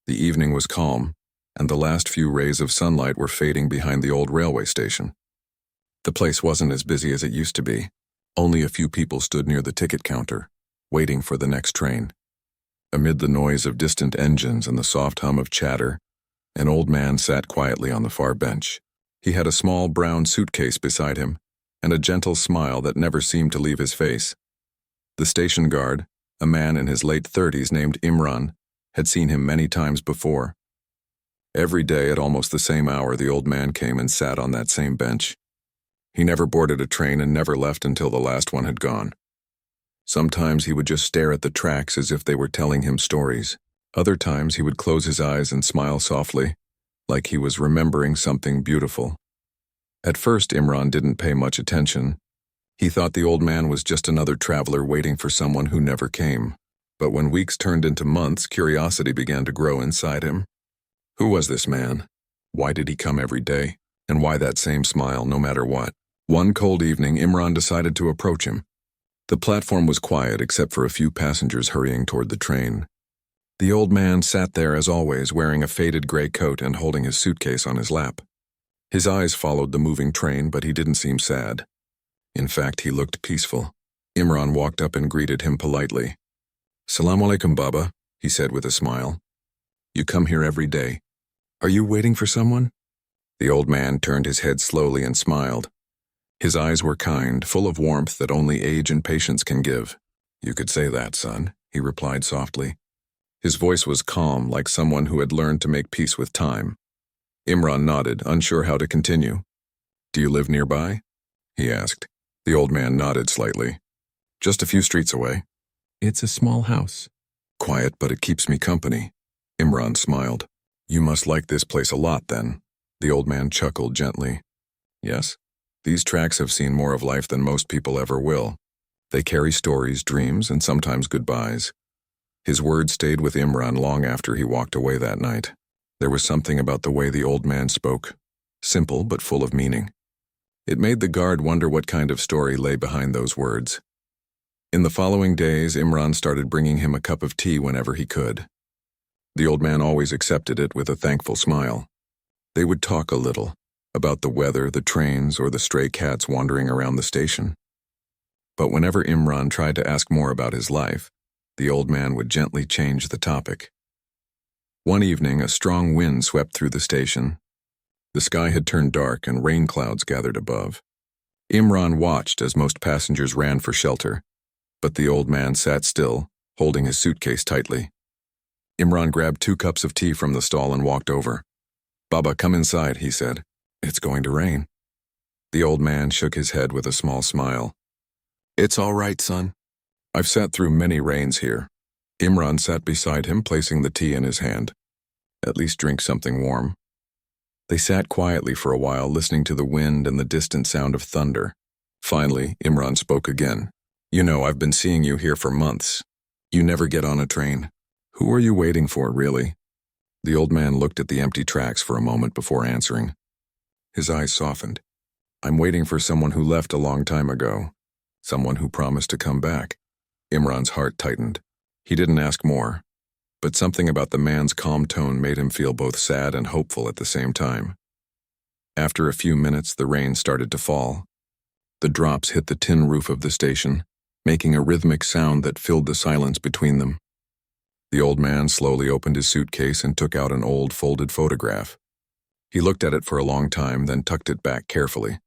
The evening was calm, and the last few rays of sunlight were fading behind the old railway station. The place wasn't as busy as it used to be. Only a few people stood near the ticket counter, waiting for the next train. Amid the noise of distant engines and the soft hum of chatter, an old man sat quietly on the far bench. He had a small brown suitcase beside him, and a gentle smile that never seemed to leave his face. The station guard, a man in his late 30s named Imran, had seen him many times before. Every day at almost the same hour, the old man came and sat on that same bench. He never boarded a train and never left until the last one had gone. Sometimes he would just stare at the tracks as if they were telling him stories. Other times he would close his eyes and smile softly, like he was remembering something beautiful. At first, Imran didn't pay much attention. He thought the old man was just another traveler waiting for someone who never came. But when weeks turned into months, curiosity began to grow inside him. Who was this man? Why did he come every day? And why that same smile, no matter what? One cold evening, Imran decided to approach him. The platform was quiet except for a few passengers hurrying toward the train. The old man sat there as always, wearing a faded gray coat and holding his suitcase on his lap. His eyes followed the moving train, but he didn't seem sad. In fact, he looked peaceful. Imran walked up and greeted him politely. "Salaam alaikum, Baba," he said with a smile. "You come here every day. Are you waiting for someone?" The old man turned his head slowly and smiled. His eyes were kind, full of warmth that only age and patience can give. "You could say that, son," he replied softly. His voice was calm, like someone who had learned to make peace with time. Imran nodded, unsure how to continue. "Do you live nearby?" he asked. The old man nodded slightly. "Just a few streets away." "It's a small house." "Quiet, but it keeps me company." Imran smiled. "You must like this place a lot, then." The old man chuckled gently. "Yes, these tracks have seen more of life than most people ever will. They carry stories, dreams, and sometimes goodbyes." His words stayed with Imran long after he walked away that night. There was something about the way the old man spoke, simple but full of meaning. It made the guard wonder what kind of story lay behind those words. In the following days, Imran started bringing him a cup of tea whenever he could. The old man always accepted it with a thankful smile. They would talk a little, about the weather, the trains, or the stray cats wandering around the station. But whenever Imran tried to ask more about his life, the old man would gently change the topic. One evening, a strong wind swept through the station. The sky had turned dark and rain clouds gathered above. Imran watched as most passengers ran for shelter, but the old man sat still, holding his suitcase tightly. Imran grabbed 2 cups of tea from the stall and walked over. "Baba, come inside," he said. "It's going to rain." The old man shook his head with a small smile. "It's all right, son. I've sat through many rains here." Imran sat beside him, placing the tea in his hand. "At least drink something warm." They sat quietly for a while, listening to the wind and the distant sound of thunder. Finally, Imran spoke again. "You know, I've been seeing you here for months. You never get on a train. Who are you waiting for, really?" The old man looked at the empty tracks for a moment before answering. His eyes softened. "I'm waiting for someone who left a long time ago. Someone who promised to come back." Imran's heart tightened. He didn't ask more, but something about the man's calm tone made him feel both sad and hopeful at the same time. After a few minutes, the rain started to fall. The drops hit the tin roof of the station, making a rhythmic sound that filled the silence between them. The old man slowly opened his suitcase and took out an old folded photograph. He looked at it for a long time, then tucked it back carefully.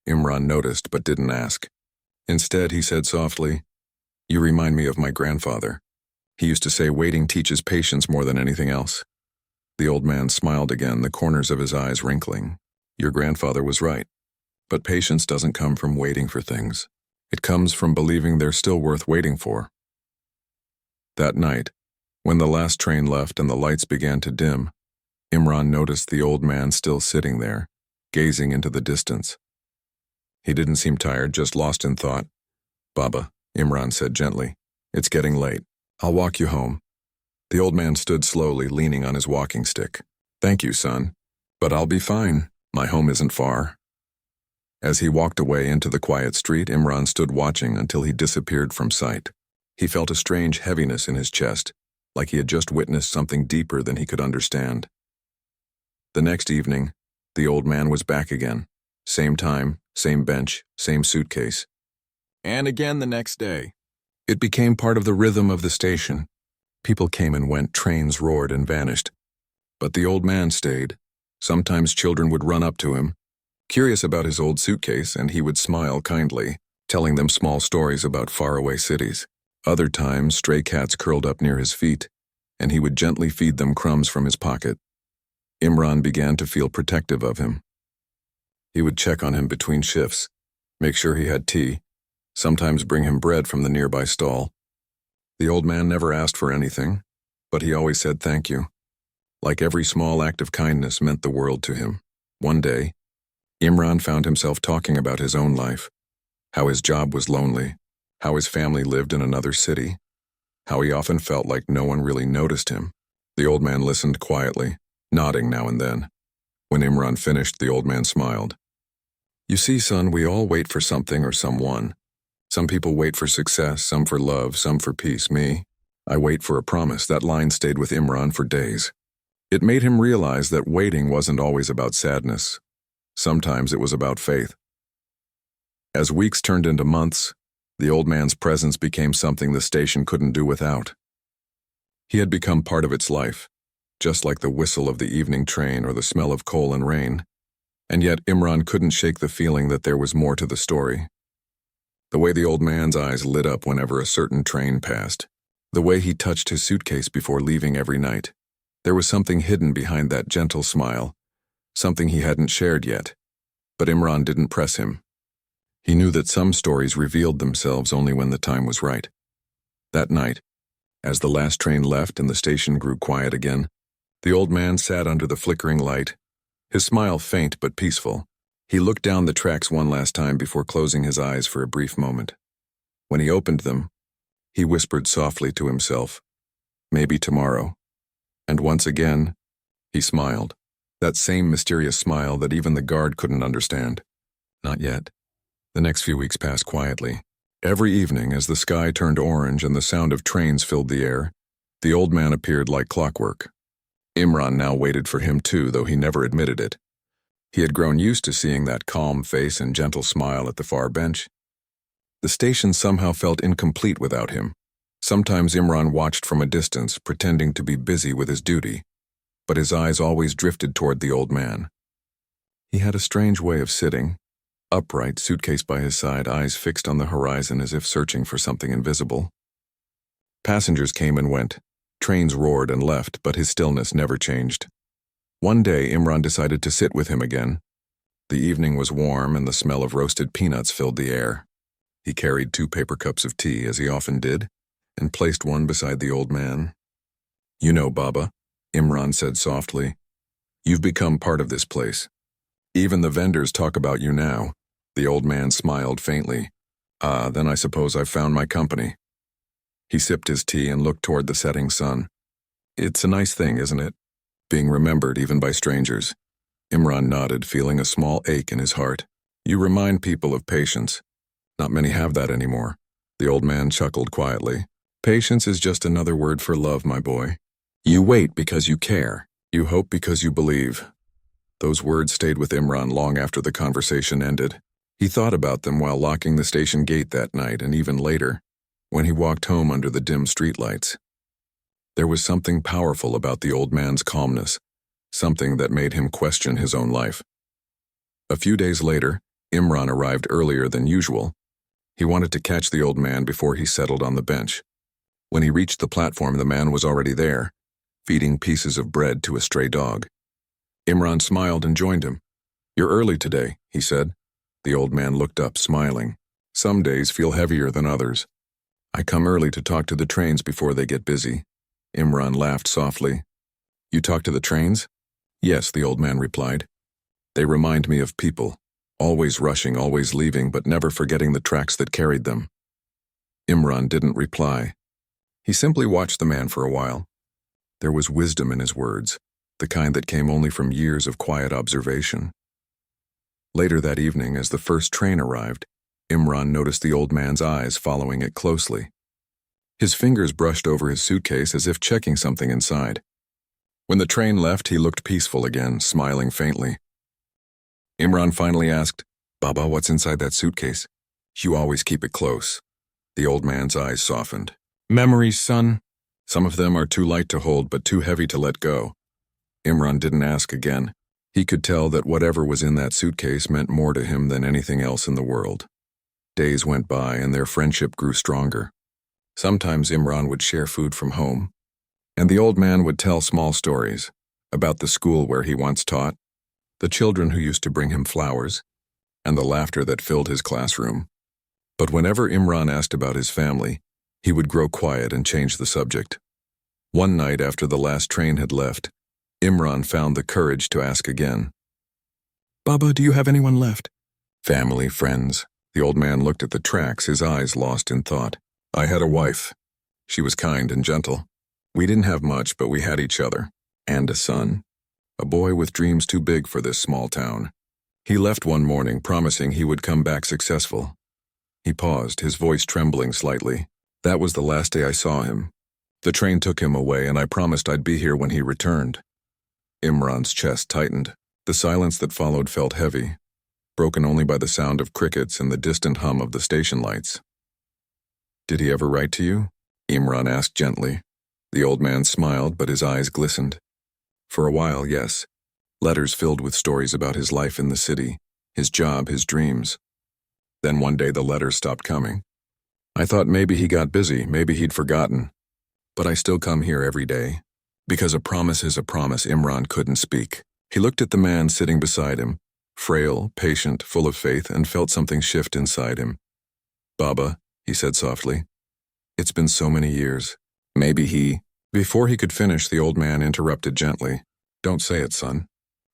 Imran noticed but didn't ask. Instead, he said softly, "You remind me of my grandfather. He used to say waiting teaches patience more than anything else." The old man smiled again, the corners of his eyes wrinkling. "Your grandfather was right. But patience doesn't come from waiting for things. It comes from believing they're still worth waiting for." That night, when the last train left and the lights began to dim, Imran noticed the old man still sitting there, gazing into the distance. He didn't seem tired, just lost in thought. "Baba," Imran said gently, "it's getting late. I'll walk you home." The old man stood slowly, leaning on his walking stick. "Thank you, son. But I'll be fine. My home isn't far." As he walked away into the quiet street, Imran stood watching until he disappeared from sight. He felt a strange heaviness in his chest, like he had just witnessed something deeper than he could understand. The next evening, the old man was back again. Same time, same bench, same suitcase. And again the next day. It became part of the rhythm of the station. People came and went, trains roared and vanished. But the old man stayed. Sometimes children would run up to him, curious about his old suitcase, and he would smile kindly, telling them small stories about faraway cities. Other times, stray cats curled up near his feet, and he would gently feed them crumbs from his pocket. Imran began to feel protective of him. He would check on him between shifts, make sure he had tea, sometimes bring him bread from the nearby stall. The old man never asked for anything, but he always said thank you. Like every small act of kindness meant the world to him. One day, Imran found himself talking about his own life, how his job was lonely, how his family lived in another city, how he often felt like no one really noticed him. The old man listened quietly, nodding now and then. When Imran finished, the old man smiled. You see, son, we all wait for something or someone. Some people wait for success, some for love, some for peace. Me, I wait for a promise. That line stayed with Imran for days. It made him realize that waiting wasn't always about sadness. Sometimes it was about faith. As weeks turned into months, the old man's presence became something the station couldn't do without. He had become part of its life, just like the whistle of the evening train or the smell of coal and rain. And yet Imran couldn't shake the feeling that there was more to the story. The way the old man's eyes lit up whenever a certain train passed, the way he touched his suitcase before leaving every night. There was something hidden behind that gentle smile, something he hadn't shared yet. But Imran didn't press him. He knew that some stories revealed themselves only when the time was right. That night, as the last train left and the station grew quiet again, the old man sat under the flickering light, his smile faint but peaceful. He looked down the tracks one last time before closing his eyes for a brief moment. When he opened them, he whispered softly to himself, "Maybe tomorrow." And once again, he smiled, that same mysterious smile that even the guard couldn't understand. Not yet. The next few weeks passed quietly. Every evening, as the sky turned orange and the sound of trains filled the air, the old man appeared like clockwork. Imran now waited for him too, though he never admitted it. He had grown used to seeing that calm face and gentle smile at the far bench. The station somehow felt incomplete without him. Sometimes Imran watched from a distance, pretending to be busy with his duty, but his eyes always drifted toward the old man. He had a strange way of sitting, upright, suitcase by his side, eyes fixed on the horizon as if searching for something invisible. Passengers came and went. Trains roared and left, but his stillness never changed. One day, Imran decided to sit with him again. The evening was warm and the smell of roasted peanuts filled the air. He carried 2 paper cups of tea, as he often did, and placed one beside the old man. "You know, Baba," Imran said softly, "you've become part of this place. Even the vendors talk about you now." The old man smiled faintly. "Ah, then I suppose I've found my company." He sipped his tea and looked toward the setting sun. "It's a nice thing, isn't it? Being remembered even by strangers." Imran nodded, feeling a small ache in his heart. "You remind people of patience. Not many have that anymore." The old man chuckled quietly. "Patience is just another word for love, my boy. You wait because you care. You hope because you believe." Those words stayed with Imran long after the conversation ended. He thought about them while locking the station gate that night, and even later, when he walked home under the dim streetlights. There was something powerful about the old man's calmness, something that made him question his own life. A few days later, Imran arrived earlier than usual. He wanted to catch the old man before he settled on the bench. When he reached the platform, the man was already there, feeding pieces of bread to a stray dog. Imran smiled and joined him. "You're early today," he said. The old man looked up, smiling. "Some days feel heavier than others. I come early to talk to the trains before they get busy." Imran laughed softly. "You talk to the trains?" "Yes," the old man replied. "They remind me of people, always rushing, always leaving, but never forgetting the tracks that carried them." Imran didn't reply. He simply watched the man for a while. There was wisdom in his words, the kind that came only from years of quiet observation. Later that evening, as the first train arrived, Imran noticed the old man's eyes following it closely. His fingers brushed over his suitcase as if checking something inside. When the train left, he looked peaceful again, smiling faintly. Imran finally asked, "Baba, what's inside that suitcase?" "You always keep it close." The old man's eyes softened. "Memories, son. Some of them are too light to hold but too heavy to let go." Imran didn't ask again. He could tell that whatever was in that suitcase meant more to him than anything else in the world. Days went by and their friendship grew stronger. Sometimes Imran would share food from home, and the old man would tell small stories about the school where he once taught, the children who used to bring him flowers, and the laughter that filled his classroom. But whenever Imran asked about his family, he would grow quiet and change the subject. One night after the last train had left, Imran found the courage to ask again. "Baba, do you have anyone left?" "Family, friends." The old man looked at the tracks, his eyes lost in thought. "I had a wife. She was kind and gentle. We didn't have much, but we had each other. And a son. A boy with dreams too big for this small town. He left one morning, promising he would come back successful." He paused, his voice trembling slightly. "That was the last day I saw him. The train took him away, and I promised I'd be here when he returned." Imran's chest tightened. The silence that followed felt heavy, broken only by the sound of crickets and the distant hum of the station lights. "Did he ever write to you?" Imran asked gently. The old man smiled, but his eyes glistened. "For a while, yes. Letters filled with stories about his life in the city, his job, his dreams. Then one day the letters stopped coming. I thought maybe he got busy, maybe he'd forgotten. But I still come here every day. Because a promise is a promise." Imran couldn't speak. He looked at the man sitting beside him, frail, patient, full of faith, and felt something shift inside him. "Baba," he said softly, "it's been so many years. Maybe he—" Before he could finish, the old man interrupted gently. "Don't say it, son.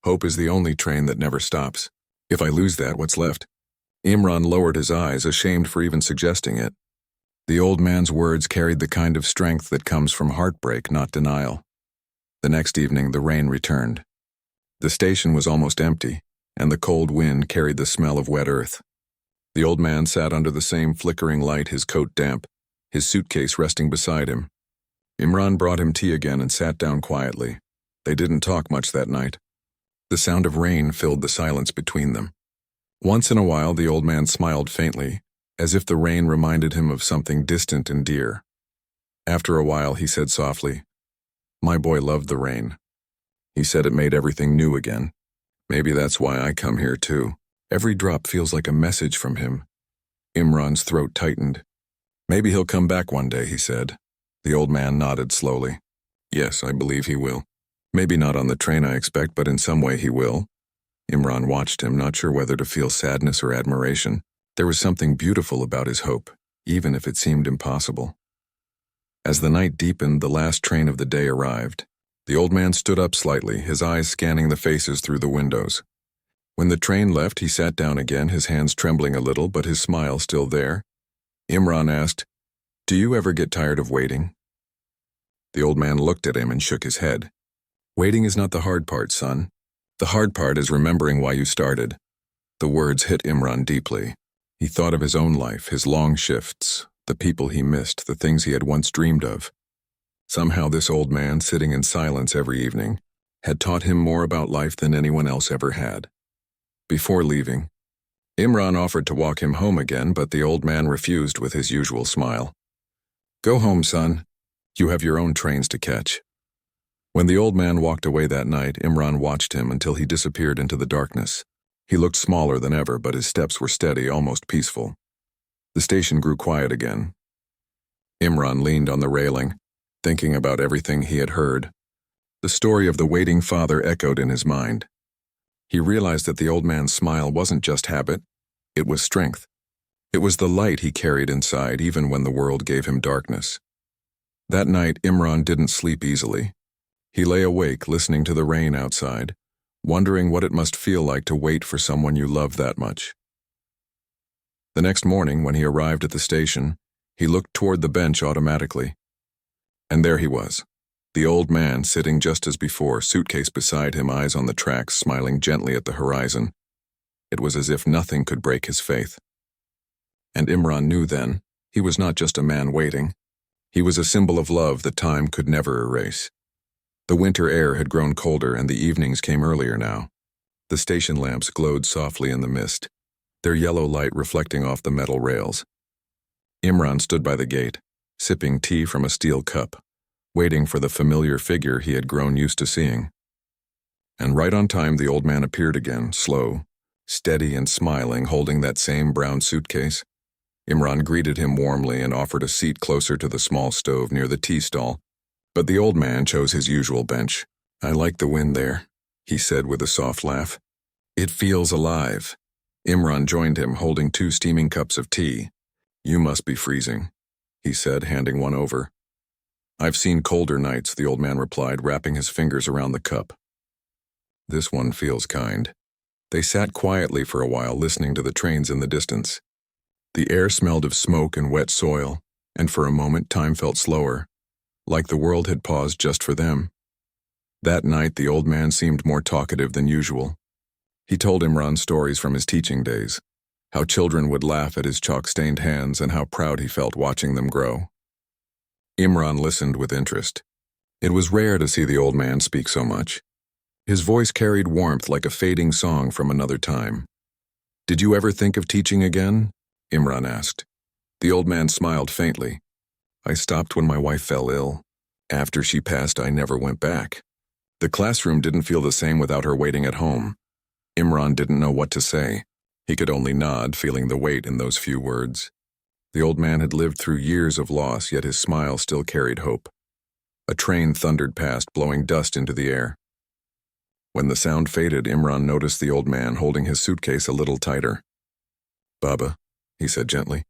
Hope is the only train that never stops. If I lose that, what's left?" Imran lowered his eyes, ashamed for even suggesting it. The old man's words carried the kind of strength that comes from heartbreak, not denial. The next evening, the rain returned. The station was almost empty, and the cold wind carried the smell of wet earth. The old man sat under the same flickering light, his coat damp, his suitcase resting beside him. Imran brought him tea again and sat down quietly. They didn't talk much that night. The sound of rain filled the silence between them. Once in a while, the old man smiled faintly, as if the rain reminded him of something distant and dear. After a while, he said softly, "My boy loved the rain. He said it made everything new again. Maybe that's why I come here too. Every drop feels like a message from him." Imran's throat tightened. "Maybe he'll come back one day," he said. The old man nodded slowly. "Yes, I believe he will. Maybe not on the train I expect, but in some way he will." Imran watched him, not sure whether to feel sadness or admiration. There was something beautiful about his hope, even if it seemed impossible. As the night deepened, the last train of the day arrived. The old man stood up slightly, his eyes scanning the faces through the windows. When the train left, he sat down again, his hands trembling a little, but his smile still there. Imran asked, "Do you ever get tired of waiting?" The old man looked at him and shook his head. "Waiting is not the hard part, son. The hard part is remembering why you started." The words hit Imran deeply. He thought of his own life, his long shifts, the people he missed, the things he had once dreamed of. Somehow this old man, sitting in silence every evening, had taught him more about life than anyone else ever had. Before leaving, Imran offered to walk him home again, but the old man refused with his usual smile. "Go home, son. You have your own trains to catch." When the old man walked away that night, Imran watched him until he disappeared into the darkness. He looked smaller than ever, but his steps were steady, almost peaceful. The station grew quiet again. Imran leaned on the railing, thinking about everything he had heard. The story of the waiting father echoed in his mind. He realized that the old man's smile wasn't just habit, it was strength. It was the light he carried inside even when the world gave him darkness. That night, Imran didn't sleep easily. He lay awake listening to the rain outside, wondering what it must feel like to wait for someone you love that much. The next morning, when he arrived at the station, he looked toward the bench automatically. And there he was, the old man sitting just as before, suitcase beside him, eyes on the tracks, smiling gently at the horizon. It was as if nothing could break his faith. And Imran knew then, he was not just a man waiting. He was a symbol of love that time could never erase. The winter air had grown colder and the evenings came earlier now. The station lamps glowed softly in the mist, their yellow light reflecting off the metal rails. Imran stood by the gate, sipping tea from a steel cup, waiting for the familiar figure he had grown used to seeing. And right on time the old man appeared again, slow, steady and smiling, holding that same brown suitcase. Imran greeted him warmly and offered a seat closer to the small stove near the tea stall, but the old man chose his usual bench. "I like the wind there," he said with a soft laugh. "It feels alive." Imran joined him, holding 2 steaming cups of tea. "You must be freezing," he said, handing one over. "I've seen colder nights," the old man replied, wrapping his fingers around the cup. "This one feels kind." They sat quietly for a while, listening to the trains in the distance. The air smelled of smoke and wet soil, and for a moment time felt slower, like the world had paused just for them. That night the old man seemed more talkative than usual. He told Imran stories from his teaching days, how children would laugh at his chalk-stained hands and how proud he felt watching them grow. Imran listened with interest. It was rare to see the old man speak so much. His voice carried warmth like a fading song from another time. "Did you ever think of teaching again?" Imran asked. The old man smiled faintly. "I stopped when my wife fell ill. After she passed, I never went back. The classroom didn't feel the same without her waiting at home." Imran didn't know what to say. He could only nod, feeling the weight in those few words. The old man had lived through years of loss, yet his smile still carried hope. A train thundered past, blowing dust into the air. When the sound faded, Imran noticed the old man holding his suitcase a little tighter. "Baba," he said gently,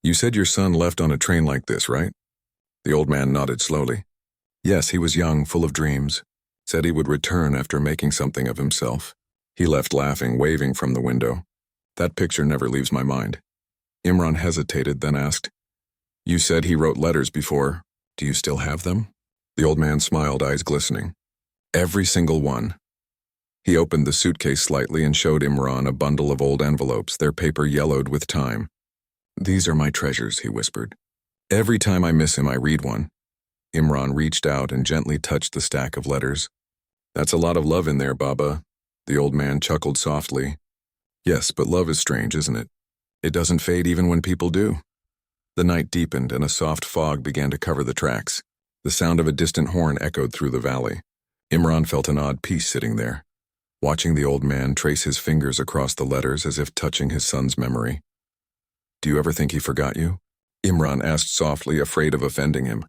"you said your son left on a train like this, right?" The old man nodded slowly. "Yes, he was young, full of dreams. Said he would return after making something of himself. He left laughing, waving from the window. That picture never leaves my mind." Imran hesitated, then asked, "You said he wrote letters before. Do you still have them?" The old man smiled, eyes glistening. "Every single one." He opened the suitcase slightly and showed Imran a bundle of old envelopes, their paper yellowed with time. "These are my treasures," he whispered. "Every time I miss him, I read one." Imran reached out and gently touched the stack of letters. "That's a lot of love in there, Baba." The old man chuckled softly. "Yes, but love is strange, isn't it? It doesn't fade even when people do." The night deepened and a soft fog began to cover the tracks. The sound of a distant horn echoed through the valley. Imran felt an odd peace sitting there, watching the old man trace his fingers across the letters as if touching his son's memory. "Do you ever think he forgot you?" Imran asked softly, afraid of offending him.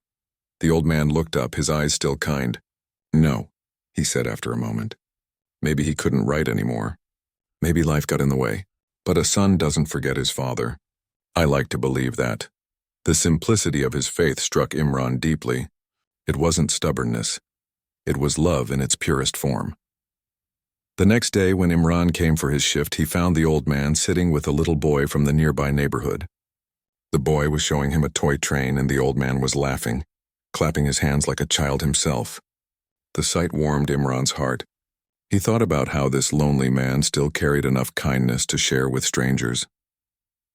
The old man looked up, his eyes still kind. "No," he said after a moment. "Maybe he couldn't write anymore. Maybe life got in the way. But a son doesn't forget his father. I like to believe that." The simplicity of his faith struck Imran deeply. It wasn't stubbornness. It was love in its purest form. The next day, when Imran came for his shift, he found the old man sitting with a little boy from the nearby neighborhood. The boy was showing him a toy train, and the old man was laughing, clapping his hands like a child himself. The sight warmed Imran's heart. He thought about how this lonely man still carried enough kindness to share with strangers.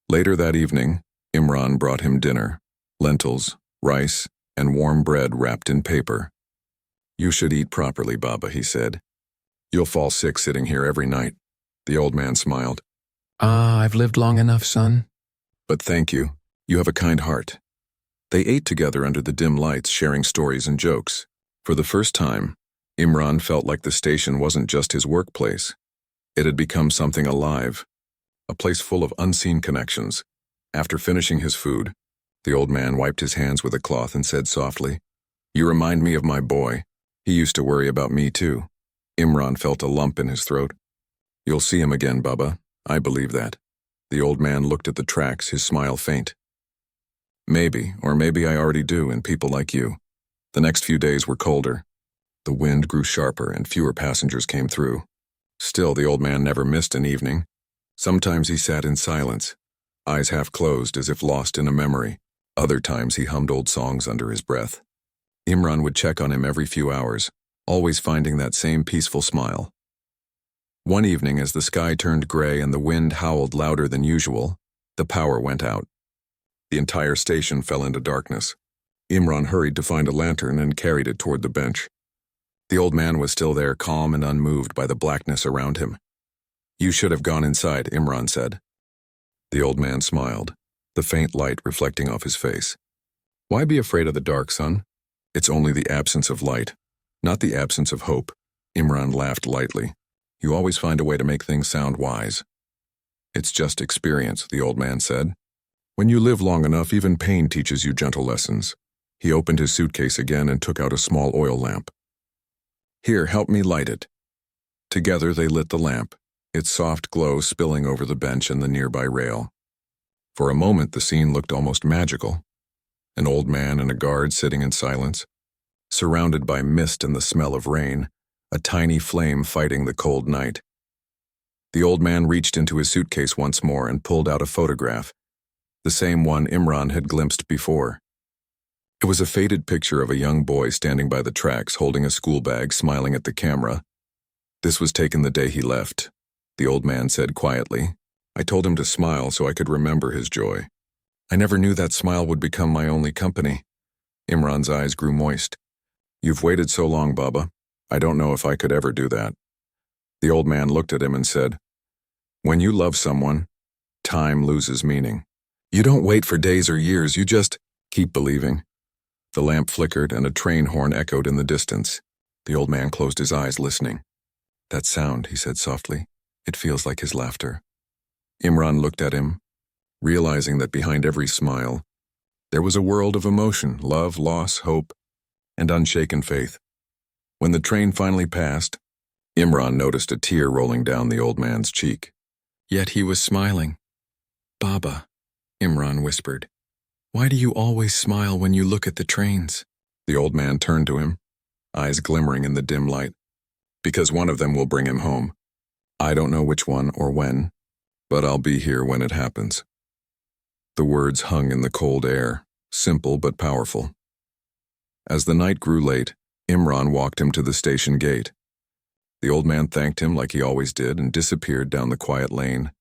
Later that evening, Imran brought him dinner, lentils, rice, and warm bread wrapped in paper. "You should eat properly, Baba," he said. "You'll fall sick sitting here every night." The old man smiled. I've lived long enough, son." "But thank you. You have a kind heart." They ate together under the dim lights, sharing stories and jokes. For the first time, Imran felt like the station wasn't just his workplace. It had become something alive, a place full of unseen connections. After finishing his food, the old man wiped his hands with a cloth and said softly, "You remind me of my boy. He used to worry about me too." Imran felt a lump in his throat. "You'll see him again, Baba. I believe that." The old man looked at the tracks, his smile faint. "Maybe, or maybe I already do in people like you." The next few days were colder. The wind grew sharper and fewer passengers came through. Still, the old man never missed an evening. Sometimes he sat in silence, eyes half closed as if lost in a memory. Other times he hummed old songs under his breath. Imran would check on him every few hours, always finding that same peaceful smile. One evening, as the sky turned gray and the wind howled louder than usual, the power went out. The entire station fell into darkness. Imran hurried to find a lantern and carried it toward the bench. The old man was still there, calm and unmoved by the blackness around him. "You should have gone inside," Imran said. The old man smiled, the faint light reflecting off his face. "Why be afraid of the dark, son? It's only the absence of light, not the absence of hope." Imran laughed lightly. "You always find a way to make things sound wise." "It's just experience," the old man said. "When you live long enough, even pain teaches you gentle lessons." He opened his suitcase again and took out a small oil lamp. "Here, help me light it." Together they lit the lamp, its soft glow spilling over the bench and the nearby rail. For a moment the scene looked almost magical. An old man and a guard sitting in silence, surrounded by mist and the smell of rain, a tiny flame fighting the cold night. The old man reached into his suitcase once more and pulled out a photograph, the same one Imran had glimpsed before. It was a faded picture of a young boy standing by the tracks holding a school bag, smiling at the camera. "This was taken the day he left," the old man said quietly. "I told him to smile so I could remember his joy. I never knew that smile would become my only company." Imran's eyes grew moist. "You've waited so long, Baba. I don't know if I could ever do that." The old man looked at him and said, "When you love someone, time loses meaning. You don't wait for days or years, you just keep believing." The lamp flickered and a train horn echoed in the distance. The old man closed his eyes, listening. "That sound," he said softly. "It feels like his laughter." Imran looked at him, realizing that behind every smile, there was a world of emotion, love, loss, hope, and unshaken faith. When the train finally passed, Imran noticed a tear rolling down the old man's cheek. Yet he was smiling. "Baba," Imran whispered, "why do you always smile when you look at the trains?" The old man turned to him, eyes glimmering in the dim light. "Because one of them will bring him home. I don't know which one or when, but I'll be here when it happens." The words hung in the cold air, simple but powerful. As the night grew late, Imran walked him to the station gate. The old man thanked him like he always did and disappeared down the quiet lane.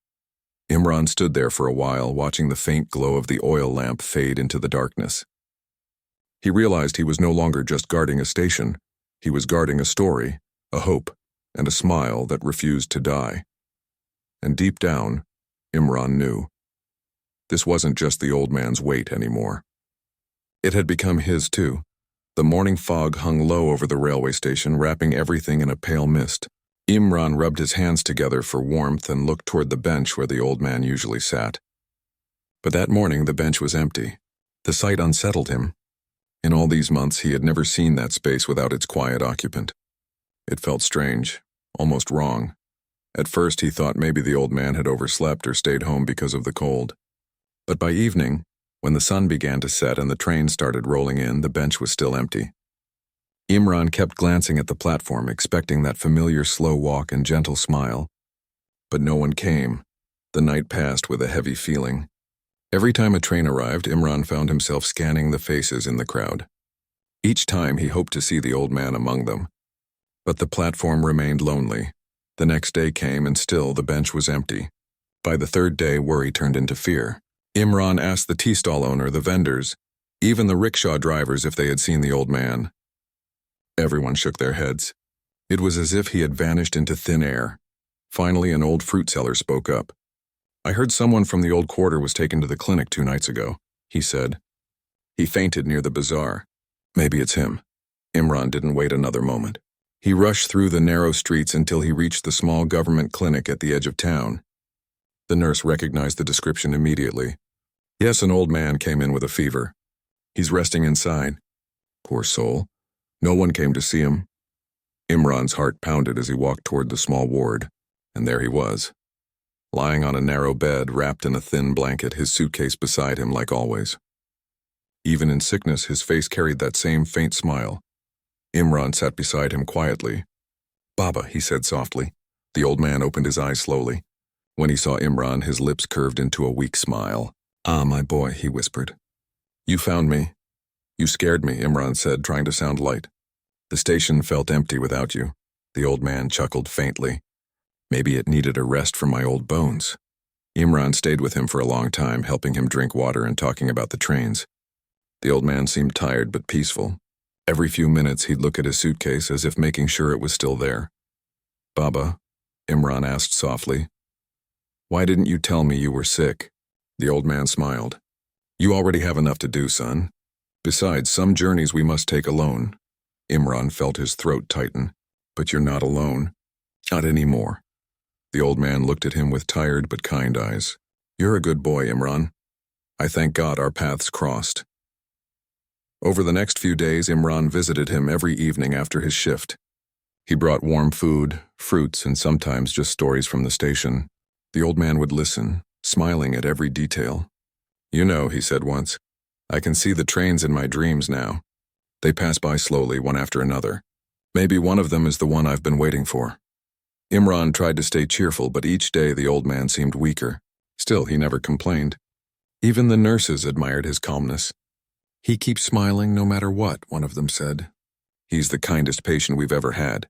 Imran stood there for a while, watching the faint glow of the oil lamp fade into the darkness. He realized he was no longer just guarding a station. He was guarding a story, a hope, and a smile that refused to die. And deep down, Imran knew. This wasn't just the old man's weight anymore. It had become his too. The morning fog hung low over the railway station, wrapping everything in a pale mist. Imran rubbed his hands together for warmth and looked toward the bench where the old man usually sat. But that morning the bench was empty. The sight unsettled him. In all these months he had never seen that space without its quiet occupant. It felt strange, almost wrong. At first he thought maybe the old man had overslept or stayed home because of the cold. But by evening, when the sun began to set and the train started rolling in, the bench was still empty. Imran kept glancing at the platform, expecting that familiar slow walk and gentle smile. But no one came. The night passed with a heavy feeling. Every time a train arrived, Imran found himself scanning the faces in the crowd. Each time he hoped to see the old man among them. But the platform remained lonely. The next day came and still the bench was empty. By the third day, worry turned into fear. Imran asked the tea stall owner, the vendors, even the rickshaw drivers if they had seen the old man. Everyone shook their heads. It was as if he had vanished into thin air. Finally, an old fruit seller spoke up. "I heard someone from the old quarter was taken to the clinic 2 nights ago," he said. "He fainted near the bazaar. Maybe it's him." Imran didn't wait another moment. He rushed through the narrow streets until he reached the small government clinic at the edge of town. The nurse recognized the description immediately. "Yes, an old man came in with a fever. He's resting inside." Poor soul. No one came to see him. Imran's heart pounded as he walked toward the small ward, and there he was, lying on a narrow bed, wrapped in a thin blanket, his suitcase beside him like always. Even in sickness, his face carried that same faint smile. Imran sat beside him quietly. "Baba," he said softly. The old man opened his eyes slowly. When he saw Imran, his lips curved into a weak smile. "Ah, my boy," he whispered. "You found me." "You scared me," Imran said, trying to sound light. "The station felt empty without you." The old man chuckled faintly. "Maybe it needed a rest from my old bones." Imran stayed with him for a long time, helping him drink water and talking about the trains. The old man seemed tired but peaceful. Every few minutes he'd look at his suitcase as if making sure it was still there. "Baba," Imran asked softly, "why didn't you tell me you were sick?" The old man smiled. "You already have enough to do, son. Besides, some journeys we must take alone." Imran felt his throat tighten. "But you're not alone. Not anymore." The old man looked at him with tired but kind eyes. "You're a good boy, Imran. I thank God our paths crossed." Over the next few days, Imran visited him every evening after his shift. He brought warm food, fruits, and sometimes just stories from the station. The old man would listen, smiling at every detail. "You know," he said once, "I can see the trains in my dreams now. They pass by slowly, one after another. Maybe one of them is the one I've been waiting for." Imran tried to stay cheerful, but each day the old man seemed weaker. Still, he never complained. Even the nurses admired his calmness. "He keeps smiling no matter what," one of them said. "He's the kindest patient we've ever had."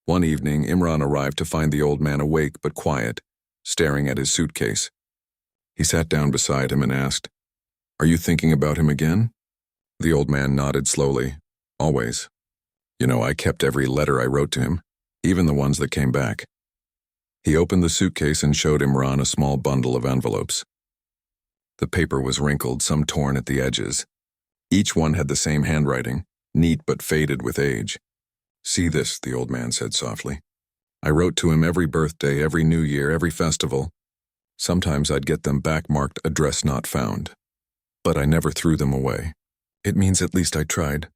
One evening, Imran arrived to find the old man awake but quiet, staring at his suitcase. He sat down beside him and asked, "Are you thinking about him again?" The old man nodded slowly. "Always. You know, I kept every letter I wrote to him, even the ones that came back." He opened the suitcase and showed Imran a small bundle of envelopes. The paper was wrinkled, some torn at the edges. Each one had the same handwriting, neat but faded with age. "See this," the old man said softly. "I wrote to him every birthday, every New Year, every festival. Sometimes I'd get them back marked address not found. But I never threw them away. It means at least I tried."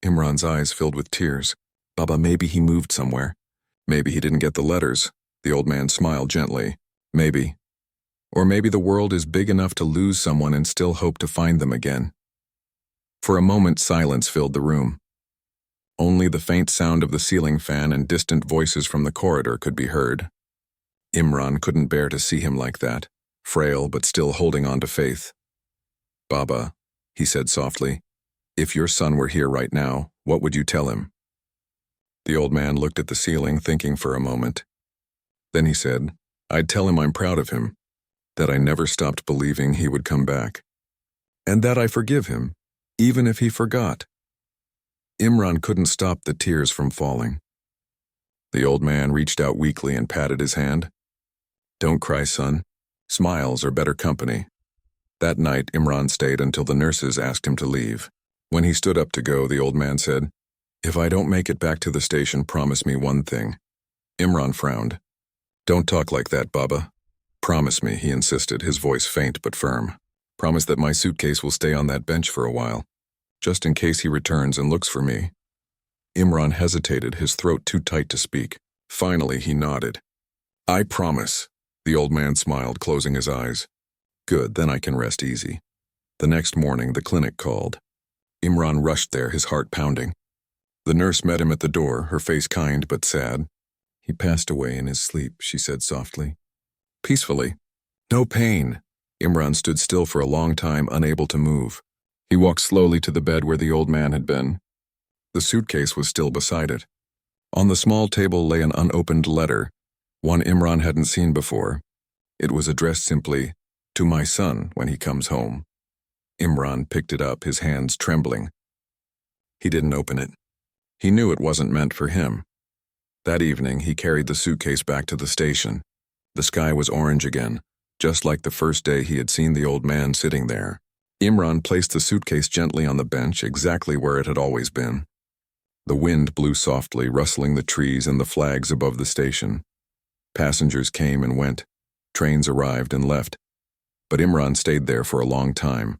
Imran's eyes filled with tears. "Baba, maybe he moved somewhere. Maybe he didn't get the letters." The old man smiled gently. "Maybe. Or maybe the world is big enough to lose someone and still hope to find them again." For a moment, silence filled the room. Only the faint sound of the ceiling fan and distant voices from the corridor could be heard. Imran couldn't bear to see him like that, frail but still holding on to faith. "Baba," he said softly, "if your son were here right now, what would you tell him?" The old man looked at the ceiling, thinking for a moment. Then he said, "I'd tell him I'm proud of him, that I never stopped believing he would come back, and that I forgive him, even if he forgot." Imran couldn't stop the tears from falling. The old man reached out weakly and patted his hand. "Don't cry, son. Smiles are better company." That night, Imran stayed until the nurses asked him to leave. When he stood up to go, the old man said, "If I don't make it back to the station, promise me one thing." Imran frowned. "Don't talk like that, Baba. Promise me," he insisted, his voice faint but firm. "Promise that my suitcase will stay on that bench for a while, just in case he returns and looks for me." Imran hesitated, his throat too tight to speak. Finally, he nodded. "I promise." The old man smiled, closing his eyes. "Good, then I can rest easy." The next morning, the clinic called. Imran rushed there, his heart pounding. The nurse met him at the door, her face kind but sad. "He passed away in his sleep," she said softly. Peacefully. "No pain." Imran stood still for a long time, unable to move. He walked slowly to the bed where the old man had been. The suitcase was still beside it. On the small table lay an unopened letter, one Imran hadn't seen before. It was addressed simply, "To my son when he comes home." Imran picked it up, his hands trembling. He didn't open it. He knew it wasn't meant for him. That evening, he carried the suitcase back to the station. The sky was orange again, just like the first day he had seen the old man sitting there. Imran placed the suitcase gently on the bench, exactly where it had always been. The wind blew softly, rustling the trees and the flags above the station. Passengers came and went. Trains arrived and left. But Imran stayed there for a long time.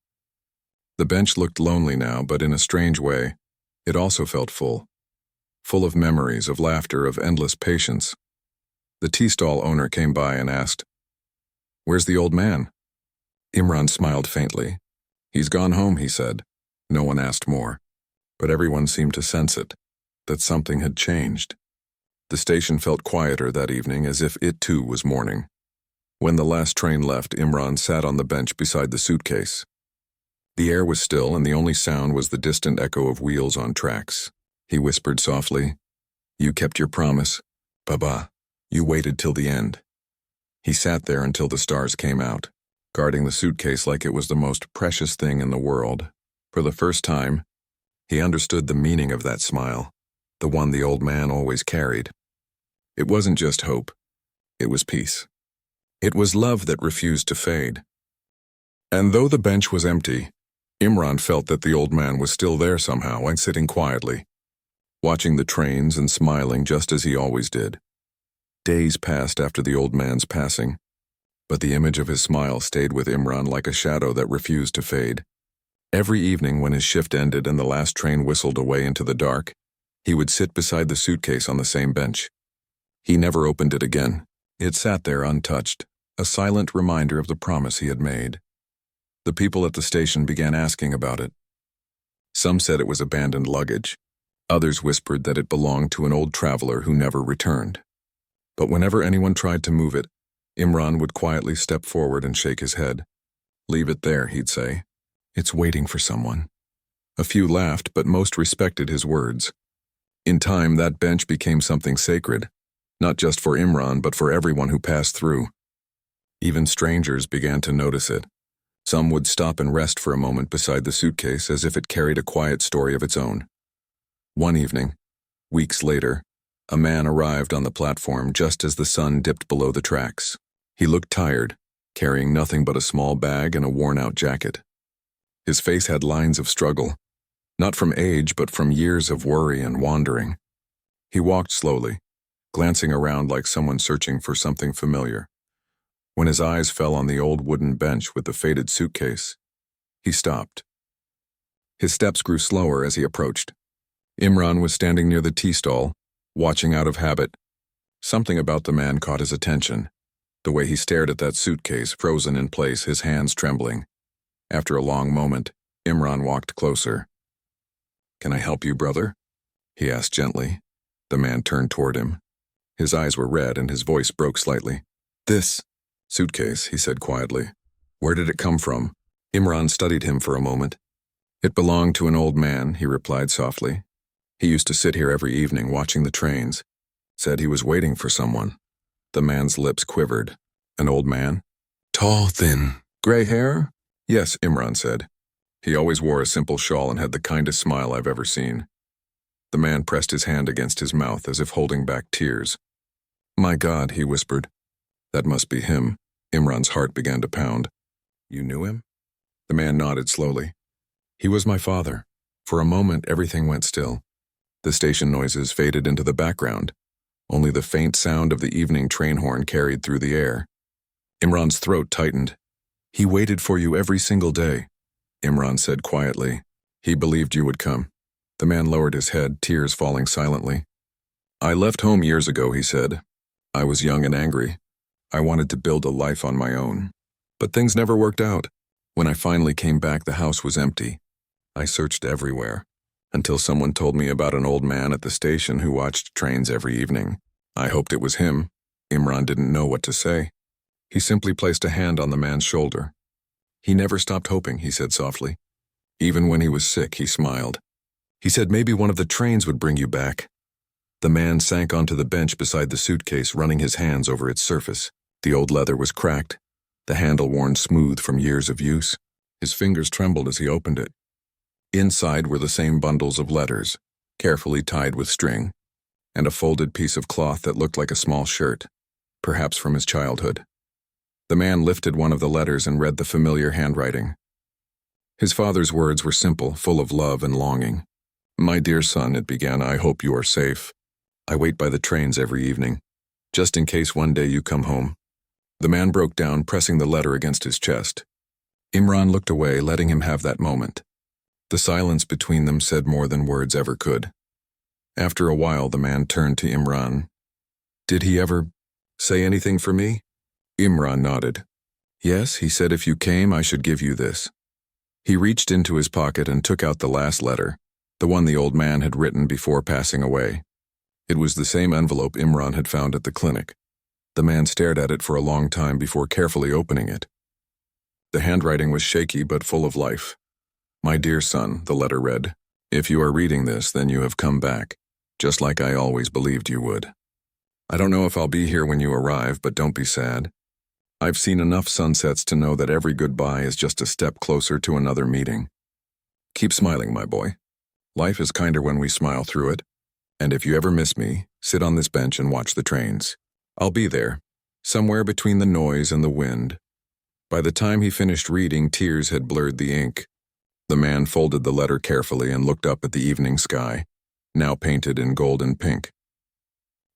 The bench looked lonely now, but in a strange way, it also felt full. Full of memories, of laughter, of endless patience. The tea stall owner came by and asked, "Where's the old man?" Imran smiled faintly. "He's gone home," he said. No one asked more, but everyone seemed to sense it, that something had changed. The station felt quieter that evening, as if it too was mourning. When the last train left, Imran sat on the bench beside the suitcase. The air was still, and the only sound was the distant echo of wheels on tracks. He whispered softly, "You kept your promise, Baba. You waited till the end." He sat there until the stars came out, guarding the suitcase like it was the most precious thing in the world. For the first time, he understood the meaning of that smile, the one the old man always carried. It wasn't just hope, it was peace. It was love that refused to fade. And though the bench was empty, Imran felt that the old man was still there somehow and sitting quietly, watching the trains and smiling just as he always did. Days passed after the old man's passing, but the image of his smile stayed with Imran like a shadow that refused to fade. Every evening when his shift ended and the last train whistled away into the dark, he would sit beside the suitcase on the same bench. He never opened it again. It sat there untouched, a silent reminder of the promise he had made. The people at the station began asking about it. Some said it was abandoned luggage. Others whispered that it belonged to an old traveler who never returned. But whenever anyone tried to move it, Imran would quietly step forward and shake his head. "Leave it there," he'd say. "It's waiting for someone." A few laughed, but most respected his words. In time, that bench became something sacred, not just for Imran, but for everyone who passed through. Even strangers began to notice it. Some would stop and rest for a moment beside the suitcase as if it carried a quiet story of its own. One evening, weeks later, a man arrived on the platform just as the sun dipped below the tracks. He looked tired, carrying nothing but a small bag and a worn-out jacket. His face had lines of struggle, not from age but from years of worry and wandering. He walked slowly, glancing around like someone searching for something familiar. When his eyes fell on the old wooden bench with the faded suitcase, he stopped. His steps grew slower as he approached. Imran was standing near the tea stall, watching out of habit. Something about the man caught his attention, the way he stared at that suitcase, frozen in place, his hands trembling. After a long moment, Imran walked closer. "Can I help you, brother?" he asked gently. The man turned toward him. His eyes were red and his voice broke slightly. "This suitcase," he said quietly. "Where did it come from?" Imran studied him for a moment. "It belonged to an old man," he replied softly. "He used to sit here every evening watching the trains. Said he was waiting for someone." The man's lips quivered. "An old man? Tall, thin, gray hair?" "Yes," Imran said. He always wore a simple shawl and had the kindest smile I've ever seen. The man pressed his hand against his mouth as if holding back tears. "My God," he whispered. "That must be him." Imran's heart began to pound. "You knew him?" The man nodded slowly. "He was my father." For a moment, everything went still. The station noises faded into the background. Only the faint sound of the evening train horn carried through the air. Imran's throat tightened. "He waited for you every single day," Imran said quietly. "He believed you would come." The man lowered his head, tears falling silently. "I left home years ago," he said. "I was young and angry. I wanted to build a life on my own. But things never worked out. When I finally came back, the house was empty. I searched everywhere, until someone told me about an old man at the station who watched trains every evening. I hoped it was him." Imran didn't know what to say. He simply placed a hand on the man's shoulder. "He never stopped hoping," he said softly. "Even when he was sick, he smiled. He said maybe one of the trains would bring you back." The man sank onto the bench beside the suitcase, running his hands over its surface. The old leather was cracked, the handle worn smooth from years of use. His fingers trembled as he opened it. Inside were the same bundles of letters, carefully tied with string, and a folded piece of cloth that looked like a small shirt, perhaps from his childhood. The man lifted one of the letters and read the familiar handwriting. His father's words were simple, full of love and longing. "My dear son," it began, "I hope you are safe. I wait by the trains every evening, just in case one day you come home." The man broke down, pressing the letter against his chest. Imran looked away, letting him have that moment. The silence between them said more than words ever could. After a while, the man turned to Imran. "Did he ever say anything for me?" Imran nodded. "Yes, he said if you came, I should give you this." He reached into his pocket and took out the last letter, the one the old man had written before passing away. It was the same envelope Imran had found at the clinic. The man stared at it for a long time before carefully opening it. The handwriting was shaky but full of life. "My dear son," the letter read, "if you are reading this, then you have come back, just like I always believed you would. I don't know if I'll be here when you arrive, but don't be sad. I've seen enough sunsets to know that every goodbye is just a step closer to another meeting. Keep smiling, my boy. Life is kinder when we smile through it. And if you ever miss me, sit on this bench and watch the trains. I'll be there, somewhere between the noise and the wind. By the time he finished reading, tears had blurred the ink. The man folded the letter carefully and looked up at the evening sky, now painted in gold and pink.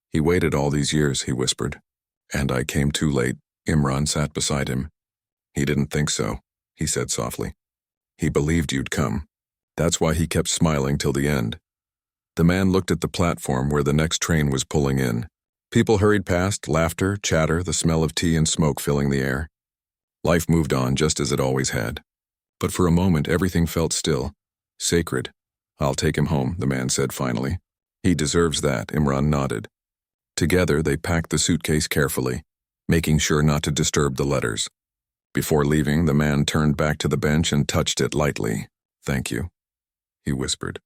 He waited all these years, he whispered. And I came too late. Imran sat beside him. He didn't think so, he said softly. He believed you'd come. That's why he kept smiling till the end. The man looked at the platform where the next train was pulling in. People hurried past, laughter, chatter, the smell of tea and smoke filling the air. Life moved on just as it always had. But for a moment, everything felt still, sacred. I'll take him home, the man said finally. He deserves that, Imran nodded. Together, they packed the suitcase carefully, making sure not to disturb the letters. Before leaving, the man turned back to the bench and touched it lightly. Thank you, he whispered.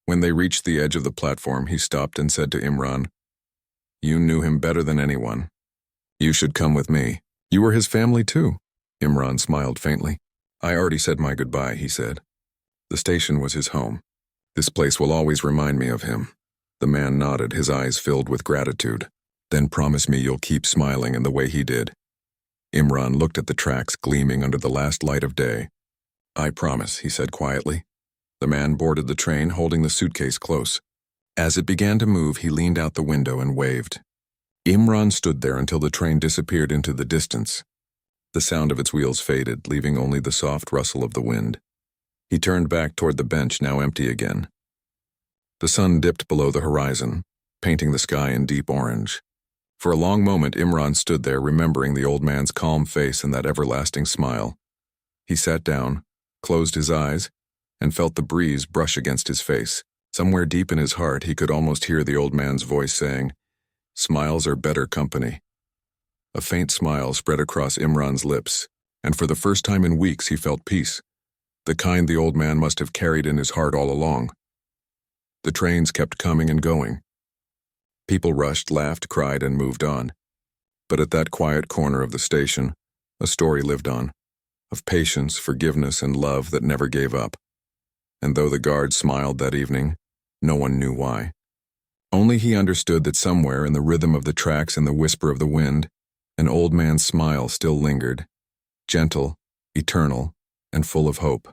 When they reached the edge of the platform, he stopped and said to Imran, You knew him better than anyone. You should come with me. You were his family too. Imran smiled faintly. I already said my goodbye, he said. The station was his home. This place will always remind me of him. The man nodded, his eyes filled with gratitude. Then promise me you'll keep smiling in the way he did. Imran looked at the tracks gleaming under the last light of day. I promise, he said quietly. The man boarded the train, holding the suitcase close. As it began to move, he leaned out the window and waved. Imran stood there until the train disappeared into the distance. The sound of its wheels faded, leaving only the soft rustle of the wind. He turned back toward the bench, now empty again. The sun dipped below the horizon, painting the sky in deep orange. For a long moment, Imran stood there, remembering the old man's calm face and that everlasting smile. He sat down, closed his eyes, and felt the breeze brush against his face. Somewhere deep in his heart, he could almost hear the old man's voice saying, Smiles are better company. A faint smile spread across Imran's lips, and for the first time in weeks he felt peace, the kind the old man must have carried in his heart all along. The trains kept coming and going. People rushed, laughed, cried, and moved on. But at that quiet corner of the station, a story lived on, of patience, forgiveness, and love that never gave up. And though the guard smiled that evening, no one knew why. Only he understood that somewhere in the rhythm of the tracks and the whisper of the wind, an old man's smile still lingered, gentle, eternal, and full of hope.